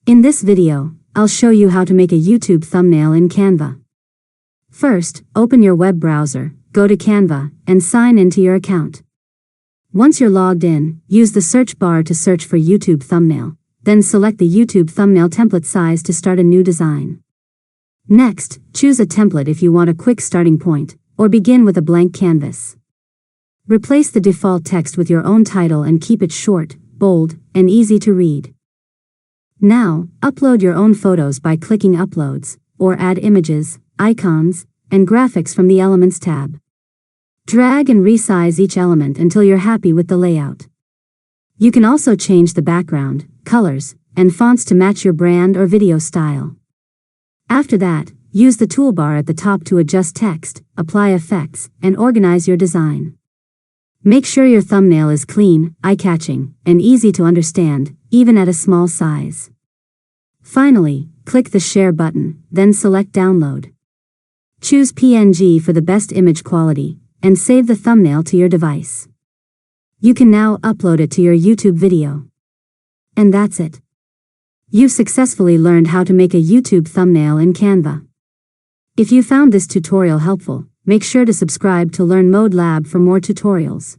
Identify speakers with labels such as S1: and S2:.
S1: In this video, I'll show you how to make a YouTube thumbnail in Canva. First, open your web browser, go to Canva, and sign into your account. Once you're logged in, use the search bar to search for YouTube thumbnail, then select the YouTube thumbnail template size to start a new design. Next, choose a template if you want a quick starting point, or begin with a blank canvas. Replace the default text with your own title and keep it short, bold, and easy to read. Now, upload your own photos by clicking Uploads, or add images, icons, and graphics from the Elements tab. Drag and resize each element until you're happy with the layout. You can also change the background, colors, and fonts to match your brand or video style. After that, use the toolbar at the top to adjust text, apply effects, and organize your design. Make sure your thumbnail is clean, eye-catching, and easy to understand, even at a small size. Finally, click the Share button, then select Download. Choose PNG for the best image quality, and save the thumbnail to your device. You can now upload it to your YouTube video. And that's it. You've successfully learned how to make a YouTube thumbnail in Canva. If you found this tutorial helpful, make sure to subscribe to Learn Mode Lab for more tutorials.